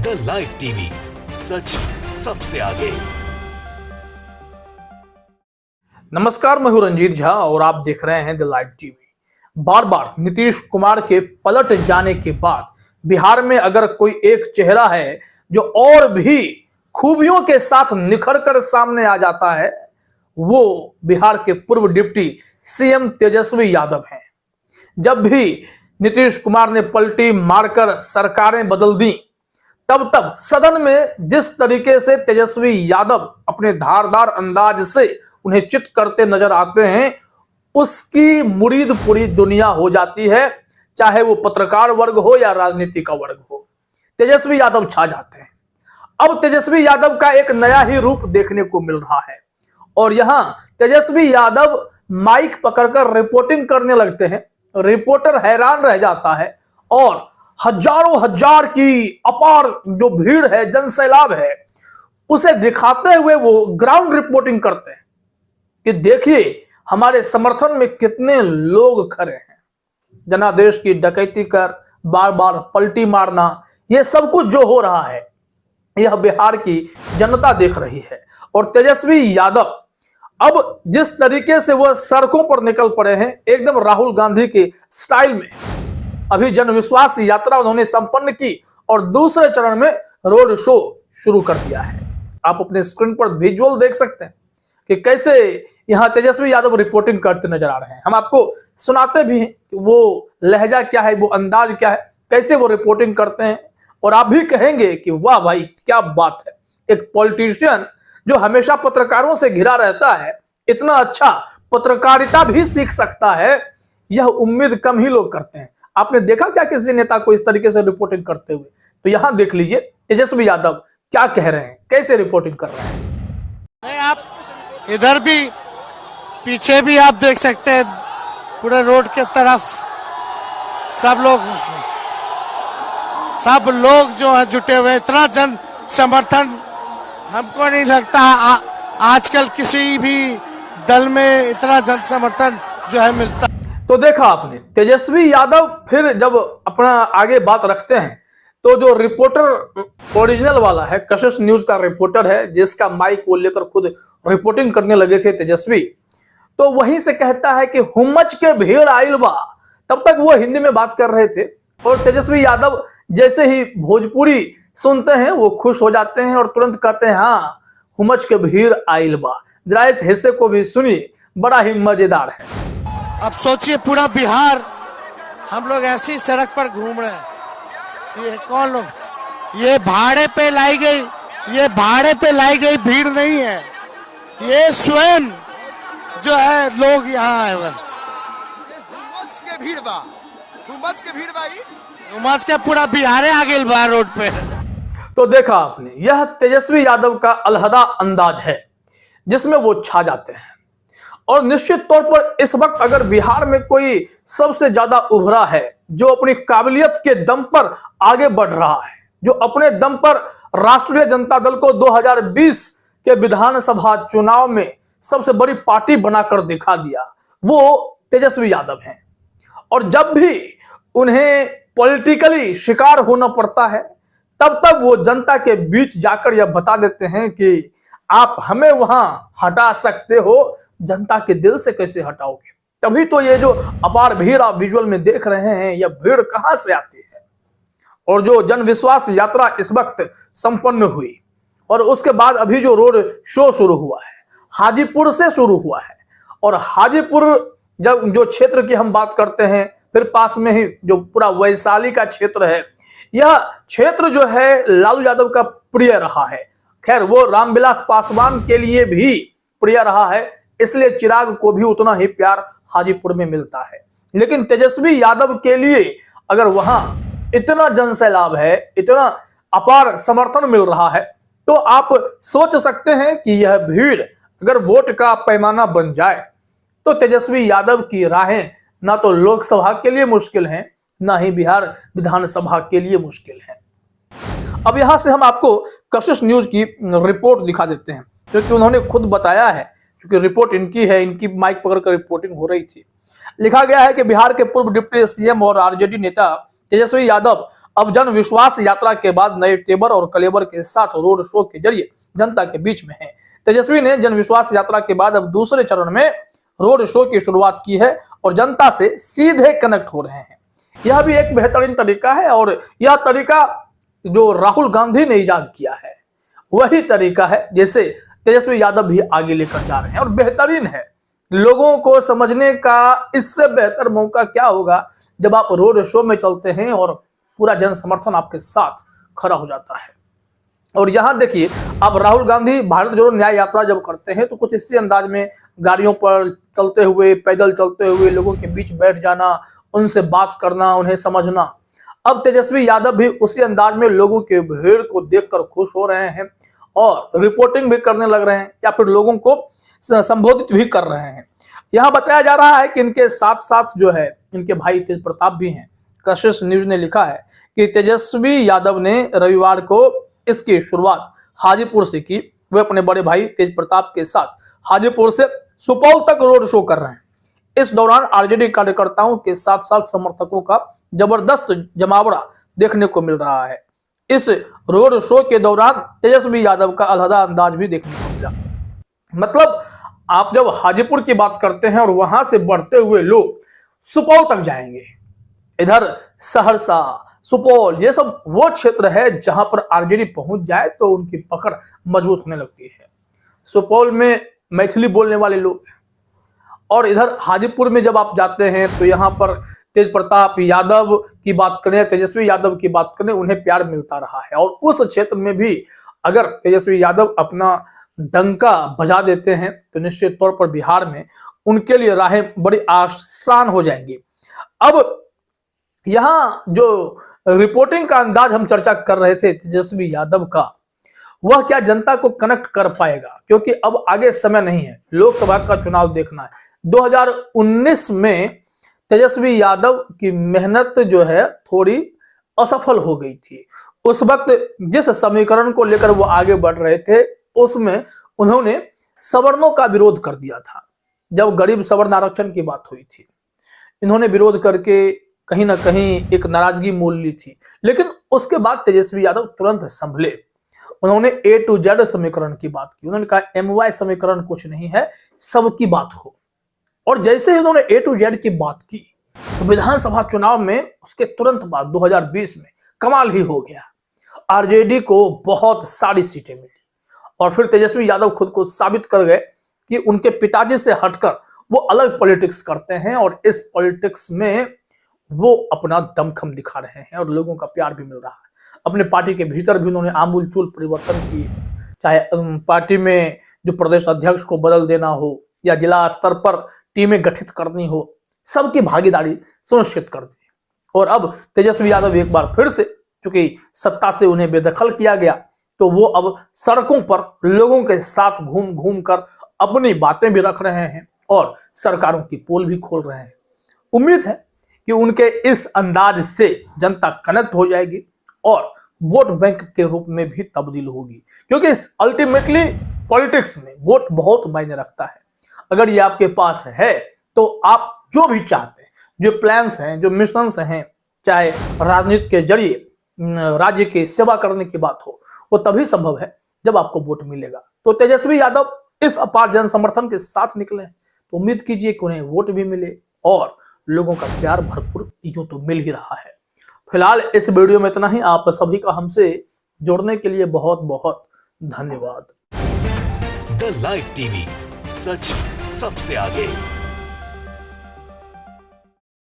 The live TV, सच सबसे आगे। नमस्कार, मैं हूं रंजीत झा और आप देख रहे हैं द लाइव टीवी। बार बार नीतीश कुमार के पलट जाने के बाद बिहार में अगर कोई एक चेहरा है जो और भी खूबियों के साथ निखर कर सामने आ जाता है, वो बिहार के पूर्व डिप्टी सीएम तेजस्वी यादव हैं। जब भी नीतीश कुमार ने पलटी मारकर सरकारें बदल दी, तब सदन में जिस तरीके से तेजस्वी यादव अपने धारदार अंदाज से उन्हें चित करते नजर आते हैं, उसकी मुरीद पूरी दुनिया हो जाती है। चाहे वो पत्रकार वर्ग हो या राजनीति का वर्ग हो, तेजस्वी यादव छा जाते हैं। अब तेजस्वी यादव का एक नया ही रूप देखने को मिल रहा है और यहां तेजस्वी यादव माइक पकड़कर रिपोर्टिंग करने लगते हैं। रिपोर्टर हैरान रह जाता है और हजारों हजार की अपार जो भीड़ है, जनसैलाब है, उसे दिखाते हुए वो ग्राउंड रिपोर्टिंग करते हैं कि देखिए हमारे समर्थन में कितने लोग खड़े हैं। जनादेश की डकैती कर बार बार पलटी मारना, यह सब कुछ जो हो रहा है, यह बिहार की जनता देख रही है। और तेजस्वी यादव अब जिस तरीके से वह सड़कों पर निकल पड़े हैं, एकदम राहुल गांधी के स्टाइल में, अभी जन विश्वास यात्रा उन्होंने संपन्न की और दूसरे चरण में रोड शो शुरू कर दिया है। आप अपने स्क्रीन पर विजुअल देख सकते हैं कि कैसे यहां तेजस्वी यादव रिपोर्टिंग करते नजर आ रहे हैं। हम आपको सुनाते भी हैं कि वो लहजा क्या है, वो अंदाज क्या है, कैसे वो रिपोर्टिंग करते हैं, और आप भी कहेंगे कि वाह भाई क्या बात है। एक पॉलिटिशियन जो हमेशा पत्रकारों से घिरा रहता है, इतना अच्छा पत्रकारिता भी सीख सकता है, यह उम्मीद कम ही लोग करते हैं। आपने देखा क्या किसी नेता को इस तरीके से रिपोर्टिंग करते हुए? तो यहां देख लीजिए तेजस्वी यादव क्या कह रहे हैं, कैसे रिपोर्टिंग कर रहे हैं। नहीं, आप इधर भी पीछे भी आप देख सकते हैं, पूरे रोड के तरफ सब लोग जो है जुटे हुए, इतना जन समर्थन हमको नहीं लगता आजकल किसी भी दल में इतना जन समर्थन जो है मिलता। तो देखा आपने, तेजस्वी यादव फिर जब अपना आगे बात रखते हैं तो जो रिपोर्टर ओरिजिनल वाला है, कशिश न्यूज का रिपोर्टर है, जिसका माइक वो लेकर खुद रिपोर्टिंग करने लगे थे तेजस्वी, तो वहीं से कहता है कि हुम्मच के भीड़ आइल बा। तब तक वो हिंदी में बात कर रहे थे और तेजस्वी यादव जैसे ही भोजपुरी सुनते हैं वो खुश हो जाते हैं और तुरंत कहते हैं हाँ हुम्मच के भीड़ आइल बा। जरा इस हिस्से को भी सुनिए, बड़ा ही मजेदार है। अब सोचिए पूरा बिहार हम लोग ऐसी सड़क पर घूम रहे हैं। ये कौन लोग? ये भाड़े पे लाई गई भीड़ नहीं है, ये स्वयं जो है लोग यहाँ आए हुए। हुम्मच के भीड़ भाई, हुम्मच के पूरा बिहार आ गए बा रोड पे। तो देखा आपने, यह तेजस्वी यादव का अलहदा अंदाज है जिसमें वो छा जाते हैं। और निश्चित तौर पर इस वक्त अगर बिहार में कोई सबसे ज्यादा उभरा है, जो अपनी काबिलियत के दम पर आगे बढ़ रहा है, जो अपने दम पर राष्ट्रीय जनता दल को 2020 के विधानसभा चुनाव में सबसे बड़ी पार्टी बनाकर दिखा दिया, वो तेजस्वी यादव हैं। और जब भी उन्हें पॉलिटिकली शिकार होना पड़ता है, तब वो जनता के बीच जाकर यह बता देते हैं कि आप हमें वहां हटा सकते हो, जनता के दिल से कैसे हटाओगे। तभी तो ये जो अपार भीड़ आप विजुअल में देख रहे हैं, यह भीड़ कहां से आती है। और जो जन विश्वास यात्रा इस वक्त संपन्न हुई और उसके बाद अभी जो रोड शो शुरू हुआ है, हाजीपुर से शुरू हुआ है। और हाजीपुर जब जो क्षेत्र की हम बात करते हैं, फिर पास में ही जो पूरा वैशाली का क्षेत्र है, यह क्षेत्र जो है लालू यादव का प्रिय रहा है। खैर वो रामविलास पासवान के लिए भी प्रिय रहा है, इसलिए चिराग को भी उतना ही प्यार हाजीपुर में मिलता है। लेकिन तेजस्वी यादव के लिए अगर वहां इतना जनसैलाब है, इतना अपार समर्थन मिल रहा है, तो आप सोच सकते हैं कि यह भीड़ अगर वोट का पैमाना बन जाए तो तेजस्वी यादव की राहें ना तो लोकसभा के लिए मुश्किल हैं, ना ही बिहार विधानसभा के लिए मुश्किल है। अब यहां से हम आपको कशिश न्यूज की रिपोर्ट दिखा देते हैं, क्योंकि उन्होंने खुद बताया है, क्योंकि रिपोर्ट इनकी है, इनकी माइक पकड़कर रिपोर्टिंग हो रही थी। लिखा गया है कि बिहार के पूर्व डिप्टी सीएम और आरजेडी नेता तेजस्वी यादव अब जन विश्वास यात्रा के बाद नए तेवर और कलेवर के साथ रोड शो के जरिए जनता के बीच में है। तेजस्वी ने जन विश्वास यात्रा के बाद अब दूसरे चरण में रोड शो की शुरुआत की है और जनता से सीधे कनेक्ट हो रहे हैं। यह भी एक बेहतरीन तरीका है और यह तरीका जो राहुल गांधी ने इजाद किया है वही तरीका है जिसे तेजस्वी यादव भी आगे लेकर जा रहे हैं और बेहतरीन है। लोगों को समझने का इससे बेहतर मौका क्या होगा जब आप रोड शो में चलते हैं और पूरा जन समर्थन आपके साथ खड़ा हो जाता है। और यहां देखिए, अब राहुल गांधी भारत जोड़ो न्याय यात्रा जब करते हैं तो कुछ इसी अंदाज में गाड़ियों पर चलते हुए, पैदल चलते हुए लोगों के बीच बैठ जाना, उनसे बात करना, उन्हें समझना। अब तेजस्वी यादव भी उसी अंदाज में लोगों के भीड़ को देखकर खुश हो रहे हैं और रिपोर्टिंग भी करने लग रहे हैं या फिर लोगों को संबोधित भी कर रहे हैं। यहाँ बताया जा रहा है कि इनके साथ साथ जो है इनके भाई तेज प्रताप भी हैं। कशिश न्यूज ने लिखा है कि तेजस्वी यादव ने रविवार को इसकी शुरुआत हाजीपुर से की। वे अपने बड़े भाई तेज प्रताप के साथ हाजीपुर से सुपौल तक रोड शो कर रहे हैं। इस दौरान आरजेडी कार्यकर्ताओं के साथ साथ समर्थकों का जबरदस्त जमावड़ा देखने को मिल रहा है। इस रोड शो के दौरान तेजस्वी यादव का अलहदा अंदाज भी देखने को मिला। मतलब आप जब हाजीपुर की बात करते हैं और वहां से बढ़ते हुए लोग सुपौल तक जाएंगे, इधर सहरसा, सुपौल, ये सब वो क्षेत्र है जहां पर आरजेडी पहुंच जाए तो उनकी पकड़ मजबूत होने लगती है। सुपौल में मैथिली बोलने वाले लोग हैं और इधर हाजीपुर में जब आप जाते हैं तो यहाँ पर तेज प्रताप यादव की बात करें, तेजस्वी यादव की बात करें, उन्हें प्यार मिलता रहा है। और उस क्षेत्र में भी अगर तेजस्वी यादव अपना डंका बजा देते हैं तो निश्चित तौर पर बिहार में उनके लिए राहें बड़ी आसान हो जाएंगी। अब यहाँ जो रिपोर्टिंग का अंदाज हम चर्चा कर रहे थे तेजस्वी यादव का, वह क्या जनता को कनेक्ट कर पाएगा? क्योंकि अब आगे समय नहीं है, लोकसभा का चुनाव देखना है। 2019 में तेजस्वी यादव की मेहनत जो है थोड़ी असफल हो गई थी। उस वक्त जिस समीकरण को लेकर वो आगे बढ़ रहे थे उसमें उन्होंने सवर्णों का विरोध कर दिया था। जब गरीब सवर्ण आरक्षण की बात हुई थी, इन्होंने विरोध करके कहीं ना कहीं एक नाराजगी मोल ली थी। लेकिन उसके बाद तेजस्वी यादव तुरंत संभले। उन्होंने A to Z समीकरण की बात की। उन्होंने कहा MY समीकरण कुछ नहीं है, सबकी बात हो। और जैसे ही उन्होंने A to Z की बात की तो विधानसभा चुनाव में उसके तुरंत बाद 2020 में कमाल ही हो गया। आरजेडी को बहुत सारी सीटें मिली और फिर तेजस्वी यादव खुद को साबित कर गए कि उनके पिताजी से हटकर वो अलग पॉलिटिक्स करते हैं और इस पॉलिटिक्स में वो अपना दमखम दिखा रहे हैं और लोगों का प्यार भी मिल रहा है। अपने पार्टी के भीतर भी उन्होंने आमूल चूल परिवर्तन किए, चाहे पार्टी में जो प्रदेश अध्यक्ष को बदल देना हो या जिला स्तर पर टीमें गठित करनी हो, सबकी भागीदारी सुनिश्चित कर दी। और अब तेजस्वी यादव एक बार फिर से, क्योंकि सत्ता से उन्हें बेदखल किया गया, तो वो अब सड़कों पर लोगों के साथ घूम घूम कर अपनी बातें भी रख रहे हैं और सरकारों की पोल भी खोल रहे हैं। उम्मीद है कि उनके इस अंदाज से जनता कनेक्ट हो जाएगी और वोट बैंक के रूप में भी तब्दील होगी, क्योंकि अल्टीमेटली पॉलिटिक्स में वोट बहुत मायने रखता है। अगर ये आपके पास है तो आप जो भी चाहते हैं, जो प्लान्स हैं, जो मिशंस हैं, चाहे राजनीति के जरिए राज्य की सेवा करने की बात हो, वो तभी संभव है जब आपको वोट मिलेगा। तो तेजस्वी यादव इस अपार जन समर्थन के साथ निकले, तो उम्मीद कीजिए कि उन्हें वोट भी मिले और लोगों का प्यार भरपूर यूं तो मिल ही रहा है। फिलहाल इस वीडियो में इतना ही। आप सभी का हमसे जुड़ने के लिए बहुत बहुत धन्यवाद। द लाइव टीवी, सच सबसे आगे।